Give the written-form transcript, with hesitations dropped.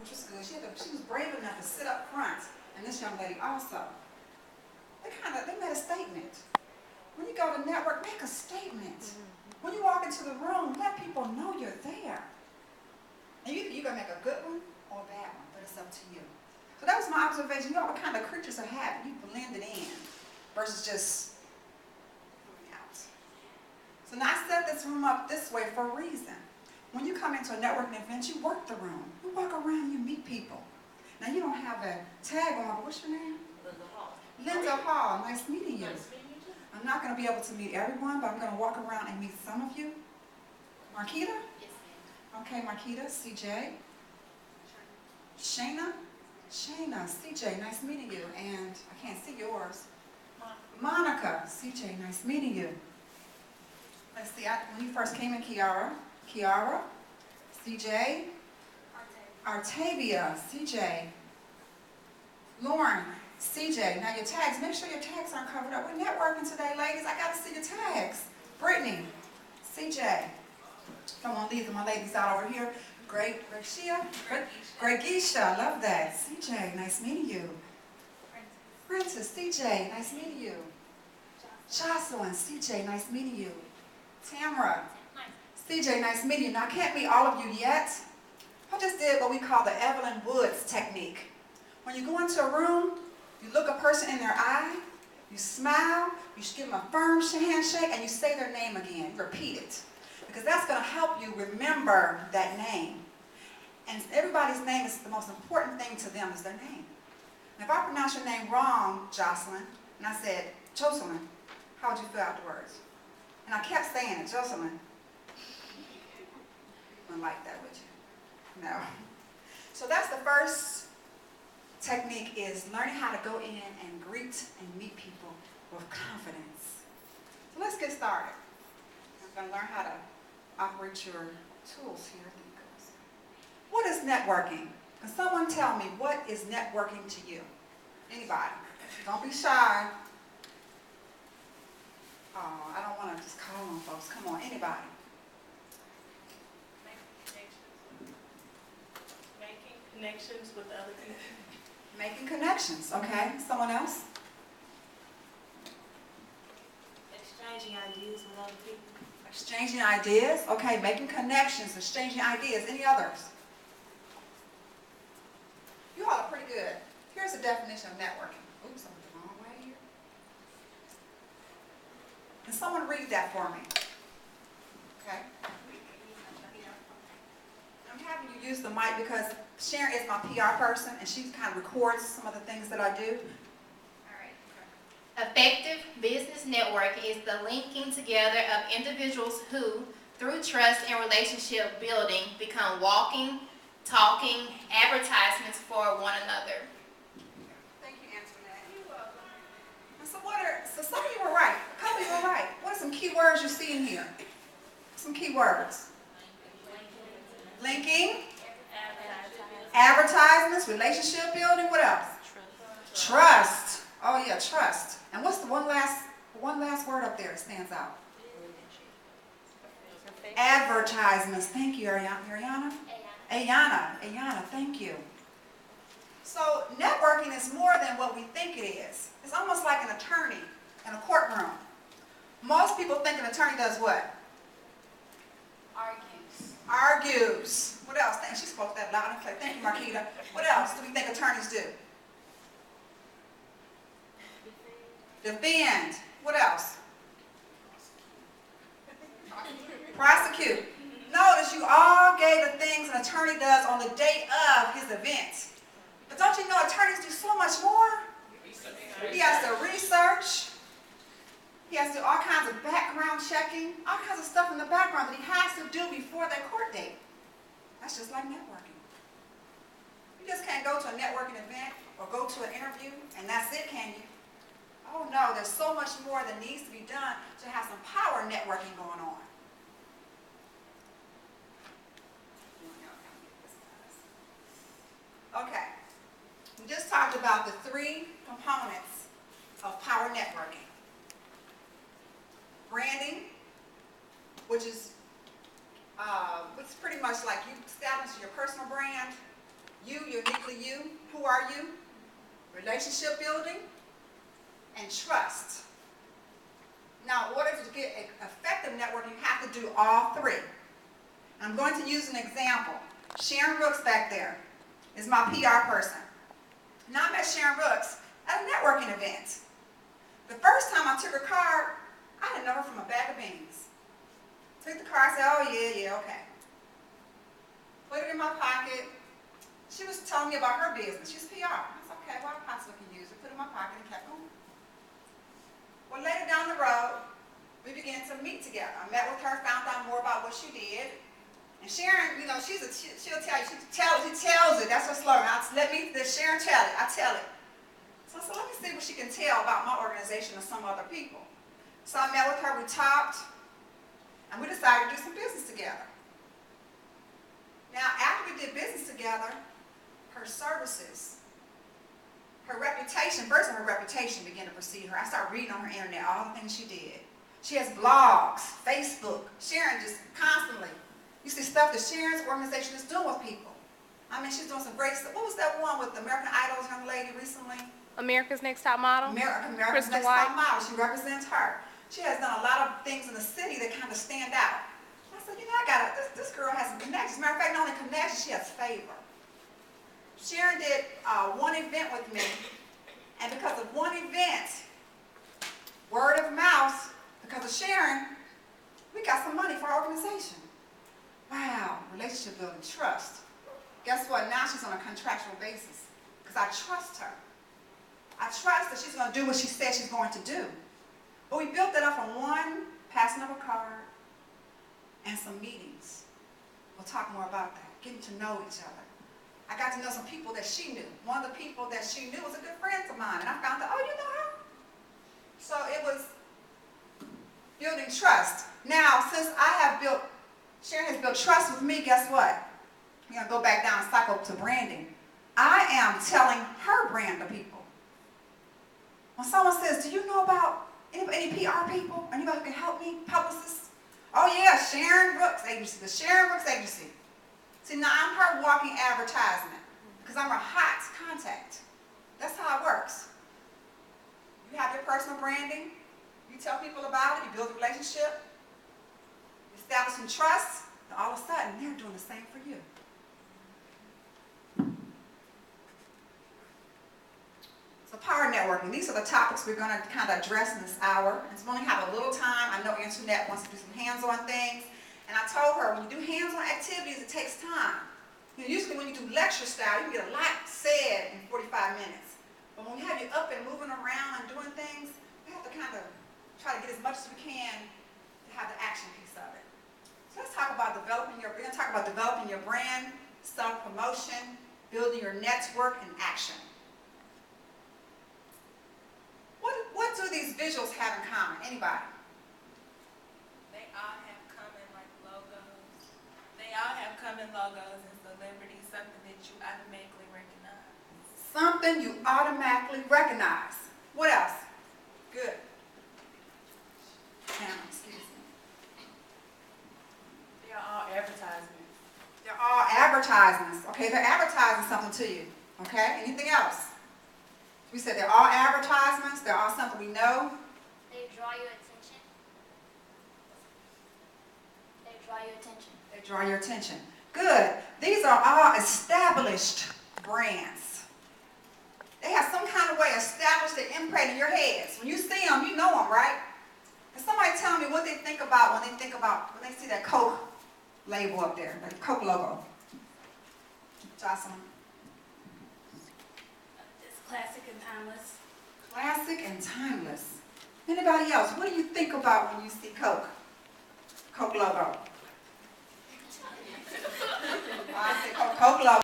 which was good. She was brave enough to sit up front, and this young lady also. They made a statement. When you go to network, make a statement. When you walk into the room, let people know you're there. And you're going to make a good one or a bad one, but it's up to you. So that was my observation. You know what kind of creatures of habit. You blend it in versus just coming out. So now I set this room up this way for a reason. When you come into a networking event, you work the room. You walk around, you meet people. Now you don't have a tag on, but what's your name? Linda Hall. Linda Hall. Nice meeting you. Nice meeting you too. I'm not going to be able to meet everyone, but I'm going to walk around and meet some of you. Marquita? Yes, ma'am. Okay, Marquita, CJ. Shayna? Shayna, CJ, nice meeting you. And I can't see yours. Monica, CJ, nice meeting you. Let's see, when you first came in, Kiara, CJ, Artavia, CJ, Lauren, CJ. Now your tags, make sure your tags aren't covered up. We're networking today, ladies. I got to see your tags. Brittany, CJ. Come on, these are my ladies out over here. Gregisha, love that. CJ, nice meeting you. Princess, CJ, nice meeting you. Jocelyn, CJ, nice meeting you. Tamara, CJ, nice meeting you. Now I can't meet all of you yet. I just did what we call the Evelyn Woods technique. When you go into a room, you look a person in their eye, you smile, you give them a firm handshake, and you say their name again. Repeat it. Because that's going to help you remember that name. And everybody's name is the most important thing to them is their name. And if I pronounce your name wrong, Jocelyn, and I said, Jocelyn, how would you feel afterwards? And I kept saying it, Jocelyn. You wouldn't like that, would you? No. So that's the first technique, is learning how to go in and greet and meet people with confidence. So let's get started. I'm going to learn how to operate your tools here. What is networking? Can someone tell me, what is networking to you? Anybody? Don't be shy. Oh, I don't want to just call on folks. Come on, anybody. Making connections with other people. Making connections, okay. Someone else? Exchanging ideas with other people. Exchanging ideas, okay. Making connections, exchanging ideas. Any others? You all are pretty good. Here's the definition of networking. Oops, I'm the wrong way here. Can someone read that for me? Okay. I'm having you use the mic because Sharon is my PR person, and she kind of records some of the things that I do. All right. Effective business networking is the linking together of individuals who, through trust and relationship building, become walking, talking advertisements for one another. Thank you, Antoinette. You're welcome. So some of you were right. A couple of you were right. What are some key words you see in here? Some key words. Linking. Advertisements. Relationship building. What else? Trust. Oh yeah, trust. And what's the one last word up there that stands out? Advertisements. Thank you, Ariana. Ayana, thank you. So networking is more than what we think it is. It's almost like an attorney in a courtroom. Most people think an attorney does what? Argues. What else? She spoke that loud and clear. Thank you, Marquita. What else do we think attorneys do? Defend. What else? Prosecute. Notice you all gave the things an attorney does on the date of his event. But don't you know attorneys do so much more? He has to research. He has to do all kinds of background checking, all kinds of stuff in the background that he has to do before that court date. That's just like networking. You just can't go to a networking event or go to an interview and that's it, can you? Oh no, there's so much more that needs to be done to have some power networking going on. Okay, we just talked about the 3 components of power networking. Branding, which is pretty much like you establish your personal brand. You uniquely you. Who are you? Relationship building and trust. Now, in order to get effective networking, you have to do all three. I'm going to use an example. Sharon Brooks back there is my PR person. Now I met Sharon Brooks at a networking event. The first time I took her card, I didn't know her from a bag of beans. Took the card, said, oh yeah, okay. Put it in my pocket. She was telling me about her business. She's PR. I said, okay, well, I possibly can use it. Put it in my pocket and kept going. Well, later down the road, we began to meet together. I met with her, found out more about what she did. And Sharon, you know, she'll tell you, she tells it. That's her slogan. Let Sharon tell it. I tell it. So I said, let me see what she can tell about my organization or some other people. So I met with her, we talked, and we decided to do some business together. Now, after we did business together, her services, her reputation, first of all, her reputation began to precede her. I started reading on her internet all the things she did. She has blogs, Facebook. Sharon just constantly, you see stuff that Sharon's organization is doing with people. I mean, she's doing some great stuff. What was that one with the American Idol's young lady recently? America's Next Top Model? America's Next Top Model. She represents her. She has done a lot of things in the city that kind of stand out. I said, you know, this girl has some connections. Matter of fact, not only connections, she has favor. Sharon did one event with me, and because of one event, word of mouth, because of Sharon, we got some money for our organization. Wow, relationship building, trust. Guess what? Now she's on a contractual basis because I trust her. I trust that she's going to do what she said she's going to do. But we built that up from one passing of a card and some meetings. We'll talk more about that, getting to know each other. I got to know some people that she knew. One of the people that she knew was a good friend of mine, and I found out, oh, you know her? So it was building trust. Now, since Sharon has built trust with me, guess what? We're going to go back down and cycle to branding. I am telling her brand to people. When someone says, do you know about any PR people? Anybody who can help me? Publicists? Oh yeah, Sharon Brooks Agency, the Sharon Brooks Agency. See, now I'm her walking advertisement because I'm her hot contact. That's how it works. You have your personal branding. You tell people about it. You build a relationship. You establish some trust. And all of a sudden, they're doing the same for you. So power networking. These are the topics we're going to kind of address in this hour. And we only have a little time. I know Internet wants to do some hands-on things. And I told her, when you do hands-on activities, it takes time. You know, usually when you do lecture style, you can get a lot said in 45 minutes. But when we have you up and moving around and doing things, we have to kind of try to get as much as we can to have the action piece of it. So let's talk about we're going to talk about developing your brand, self-promotion, building your network, and action. What do these visuals have in common? Anybody? They all have common logos. They all have common logos and celebrities, something that you automatically recognize. Something you automatically recognize. What else? Good. Excuse me. They are all advertisements. They're all advertisements. Okay, they're advertising something to you. Okay, anything else? We said they're all advertisements. They're all something we know. They draw your attention. They draw your attention. They draw your attention. Good. These are all established brands. They have some kind of way established their imprint in your heads. When you see them, you know them, right? And somebody tell me what they think about when they see that Coke label up there, the Coke logo. Jocelyn. It's classic and timeless. Classic and timeless. Anybody else? What do you think about when you see Coke? Coke logo. I say Coke logo.